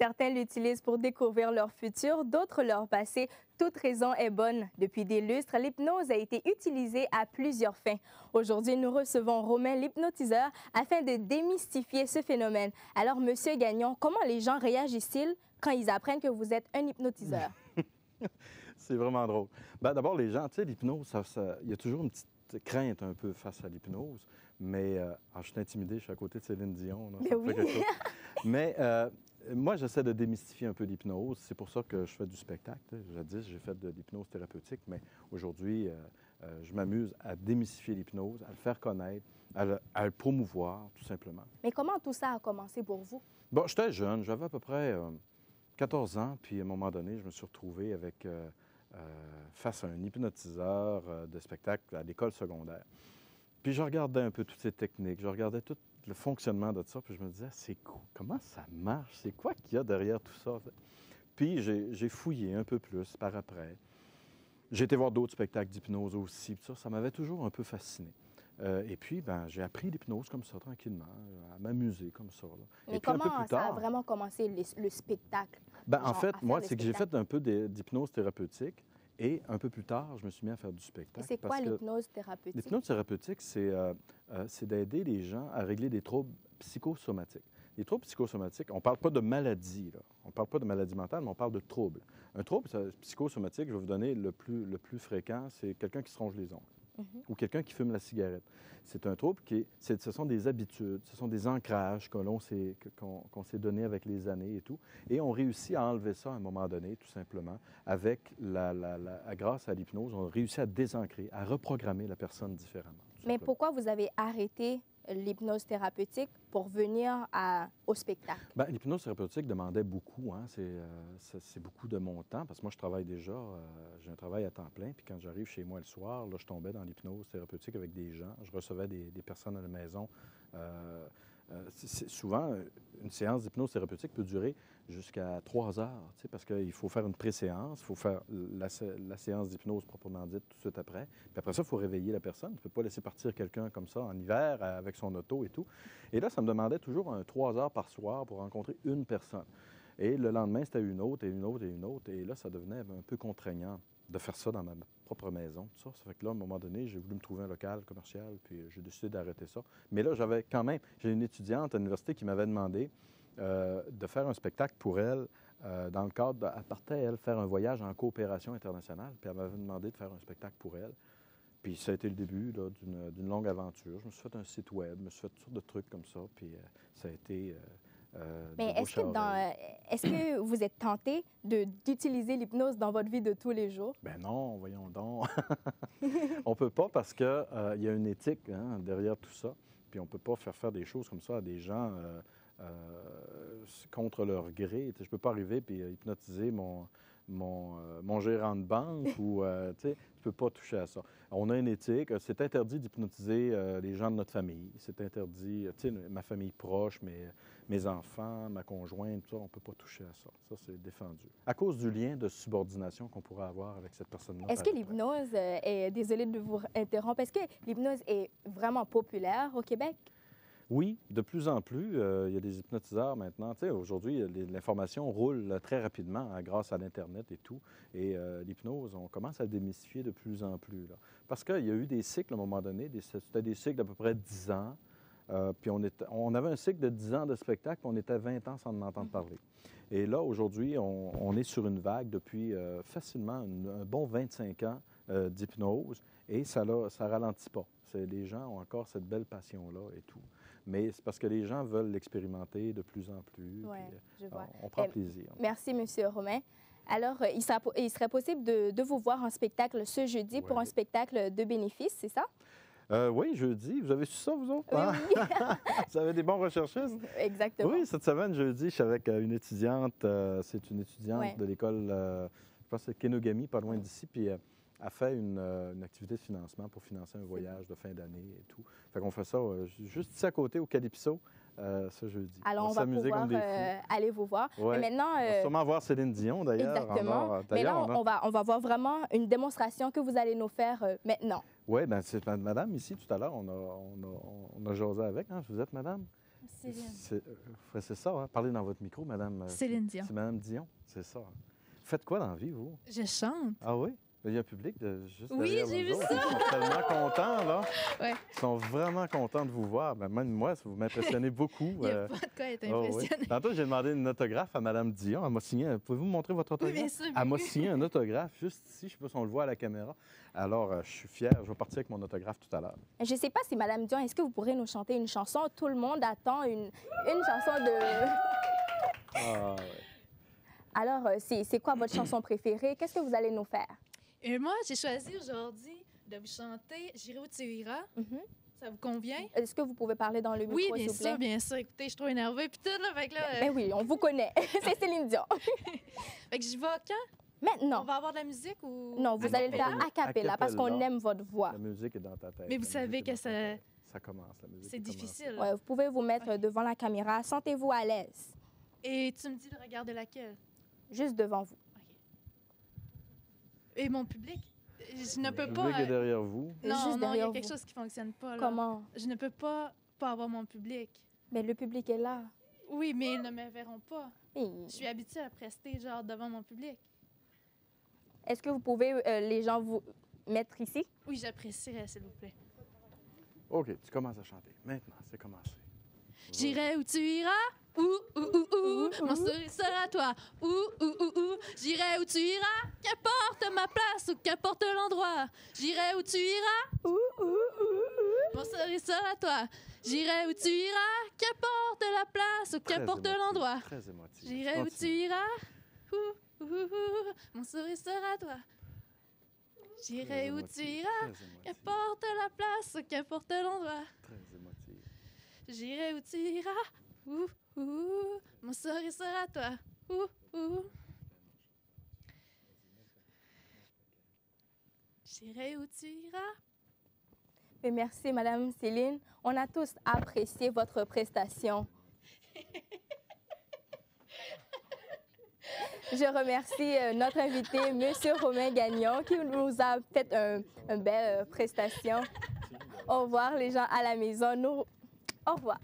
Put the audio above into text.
Certains l'utilisent pour découvrir leur futur, d'autres leur passé. Toute raison est bonne. Depuis des lustres, l'hypnose a été utilisée à plusieurs fins. Aujourd'hui, nous recevons Romain l'hypnotiseur afin de démystifier ce phénomène. Alors, Monsieur Gagnon, comment les gens réagissent-ils quand ils apprennent que vous êtes un hypnotiseur? C'est vraiment drôle. Ben, d'abord, les gens, tu sais, l'hypnose, il y a toujours une petite crainte un peu face à l'hypnose. Mais je suis intimidé, je suis à côté de Céline Dion. Là, ça me fait quelque chose. Mais moi, j'essaie de démystifier un peu l'hypnose. C'est pour ça que je fais du spectacle. Jadis, j'ai fait de l'hypnose thérapeutique, mais aujourd'hui, je m'amuse à démystifier l'hypnose, à le faire connaître, à le promouvoir, tout simplement. Mais comment tout ça a commencé pour vous? Bon, j'étais jeune, j'avais à peu près 14 ans, puis à un moment donné, je me suis retrouvé face à un hypnotiseur de spectacle à l'école secondaire. Puis je regardais un peu toutes ces techniques, je regardais tout le fonctionnement de ça, puis je me disais, c'est cool, comment ça marche? C'est quoi qu'il y a derrière tout ça? Puis j'ai fouillé un peu plus par après. J'ai été voir d'autres spectacles d'hypnose aussi, puis ça m'avait toujours un peu fasciné. Et puis, ben, j'ai appris l'hypnose comme ça, tranquillement, à m'amuser comme ça. Là. Mais et puis, comment un peu plus tard, ça a vraiment commencé le spectacle? ben, en Genre, fait, à moi, faire c'est le que j'ai fait spectacle? un peu d'hypnose thérapeutique. Et un peu plus tard, je me suis mis à faire du Et spectacle. c'est quoi parce que l'hypnose thérapeutique? l'hypnose thérapeutique, c'est d'aider les gens à régler des troubles psychosomatiques. Les troubles psychosomatiques, on ne parle pas de maladie, là. On ne parle pas de maladie mentale, mais on parle de troubles. Un trouble psychosomatique, je vais vous donner le plus fréquent, c'est quelqu'un qui se ronge les ongles ou quelqu'un qui fume la cigarette. C'est un trouble ce sont des habitudes, ce sont des ancrages qu'on s'est donnés avec les années et tout. Et on réussit à enlever ça à un moment donné, tout simplement, avec grâce à l'hypnose, on réussit à désancrer, à reprogrammer la personne différemment. Mais pourquoi vous avez arrêté l'hypnose thérapeutique pour venir au spectacle? Bien, l'hypnose thérapeutique demandait beaucoup, hein? C'est beaucoup de mon temps, parce que moi, je travaille déjà, j'ai un travail à temps plein, puis quand j'arrive chez moi le soir, là, je tombais dans l'hypnose thérapeutique avec des gens, je recevais des personnes à la maison. Souvent, une séance d'hypnose thérapeutique peut durer jusqu'à 3 heures, parce qu'il faut faire une pré-séance, il faut faire la séance d'hypnose proprement dite tout de suite après. Puis après ça, il faut réveiller la personne. Tu ne peux pas laisser partir quelqu'un comme ça en hiver avec son auto et tout. Et là, ça me demandait toujours 3 heures par soir pour rencontrer une personne. Et le lendemain, c'était une autre, et une autre, et une autre. Et là, ça devenait un peu contraignant de faire ça dans ma propre maison, tout ça. Ça fait que là, à un moment donné, j'ai voulu me trouver un local commercial, puis j'ai décidé d'arrêter ça. Mais là, j'ai une étudiante à l'université qui m'avait demandé de faire un spectacle pour elle dans le cadre, elle partait, elle, faire un voyage en coopération internationale, puis elle m'avait demandé de faire un spectacle pour elle. Puis ça a été le début d'une longue aventure. Je me suis fait un site web, je me suis fait toutes sortes de trucs comme ça, puis ça a été... Mais est-ce que vous êtes tenté d'utiliser l'hypnose dans votre vie de tous les jours? Ben non, voyons donc. On peut pas parce qu'il y a une éthique derrière tout ça. Puis on peut pas faire des choses comme ça à des gens contre leur gré. Je peux pas arriver et hypnotiser mon gérant de banque ou, tu peux pas toucher à ça. On a une éthique. C'est interdit d'hypnotiser les gens de notre famille. C'est interdit, ma famille proche, mes enfants, ma conjointe, tout ça, on peut pas toucher à ça. Ça, c'est défendu. À cause du lien de subordination qu'on pourrait avoir avec cette personne-là. Est-ce que l'hypnose désolée de vous interrompre, est-ce que l'hypnose est vraiment populaire au Québec? Oui, de plus en plus, il y a des hypnotiseurs maintenant. Tu sais, aujourd'hui, l'information roule très rapidement grâce à l'Internet et tout. Et l'hypnose, on commence à le démystifier de plus en plus. Là. Parce qu'il y a eu des cycles à un moment donné, c'était des cycles d'à peu près 10 ans. Puis on avait un cycle de 10 ans de spectacle, puis on était 20 ans sans en entendre parler. Et là, aujourd'hui, on est sur une vague depuis facilement un bon 25 ans d'hypnose, et ça ralentit pas. Les gens ont encore cette belle passion-là et tout. Mais c'est parce que les gens veulent l'expérimenter de plus en plus. Oui, je vois. On prend plaisir. Merci, M. Romain. Alors, il serait possible de vous voir en spectacle ce jeudi pour un spectacle de bénéfice, c'est ça? Oui, jeudi. Vous avez su ça, vous autres? Oui, oui. Vous avez des bons recherchistes? Exactement. Oui, cette semaine, jeudi, je suis avec une étudiante. C'est une étudiante de l'école, je pense que c'est Kenogami, pas loin d'ici. Puis a fait une activité de financement pour financer un voyage de fin d'année et tout. Fait qu'on fait ça juste ici à côté, au Calypso, ce jeudi. Alors, on va pouvoir aller vous voir. Ouais. Mais maintenant... On va sûrement voir Céline Dion, d'ailleurs. Exactement. Mais là, on va voir vraiment une démonstration que vous allez nous faire maintenant. Oui, bien, c'est madame ici, tout à l'heure, on a jasé avec. Hein? Vous êtes madame? Céline. C'est ça, hein? Parlez dans votre micro, madame. Céline Dion. C'est madame Dion, c'est ça. Faites quoi dans la vie, vous? Je chante. Ah oui? Il y a un public juste Oui, derrière j'ai vous vu autres. ça. Ils sont tellement contents, là. Ouais. Ils sont vraiment contents de vous voir. Ben, même moi, vous m'impressionnez beaucoup. Il n'y a pas de quoi être Oh, oui. impressionné. Tantôt, j'ai demandé une autographe à Mme Dion. Elle m'a signé. Pouvez-vous me montrer votre Oui, autographe? bien sûr. Elle m'a signé un autographe juste ici. Je ne sais pas si on le voit à la caméra. Alors, je suis fier. Je vais partir avec mon autographe tout à l'heure. Je ne sais pas si Madame Dion, est-ce que vous pourrez nous chanter une chanson? Tout le monde attend une chanson de... Ah, ouais. Alors, c'est quoi votre chanson préférée? Qu'est-ce que vous allez nous faire? Et moi, j'ai choisi aujourd'hui de vous chanter J'irai où tu iras. Mhm. Ça vous convient? Est-ce que vous pouvez parler dans le micro, Oui, s'il bien vous plaît? sûr, bien sûr. Écoutez, je suis trop énervée. Puis tout, là, fait que là... Ben oui, on vous connaît. C'est Céline Dion. Fait que j'y vais quand? On Maintenant. va avoir de la musique ou... Non, vous allez le faire cappella? a cappella parce qu'on Acapella. aime votre voix. La musique est dans ta tête. Mais vous La savez musique est que dans ta tête. Ça commence, la musique. C'est commence. difficile. Ouais, vous pouvez vous mettre devant la caméra. Sentez-vous à l'aise. Et tu me dis de regarder laquelle? Juste devant vous. OK. Et mon public? Je ne peux Le pas... public est derrière vous. Non, Juste non, il y derrière a quelque vous. chose qui ne fonctionne pas, là. Comment? Je ne peux pas avoir mon public. Ben, le public est là. Oui, mais ils ne me verront pas. Et Je suis habituée à prester, genre, devant mon public. est-ce que vous pouvez, les gens, vous mettre ici? Oui, j'apprécierais, s'il vous plaît. OK, tu commences à chanter. Maintenant, c'est commencé. J'irai où tu iras, mon sourire sera toi, j'irai où tu iras, qu'importe ma place ou qu'importe l'endroit, j'irai où tu iras, mon sourire sera toi, j'irai où tu iras, qu'importe la place ou Très qu'importe émotif, l'endroit, Très émotif. j'irai où tu Continue. iras, mon sourire sera toi, j'irai Très où émotif, tu iras, très émotif, qu'importe la place ou qu'importe l'endroit. Très émotif. J'irai où tu iras, mon sourire sera toi, J'irai où tu iras. Et merci, Madame Céline. On a tous apprécié votre prestation. Je remercie notre invité, Monsieur Romain Gagnon, qui nous a fait une belle prestation. Au revoir, les gens à la maison. Au revoir.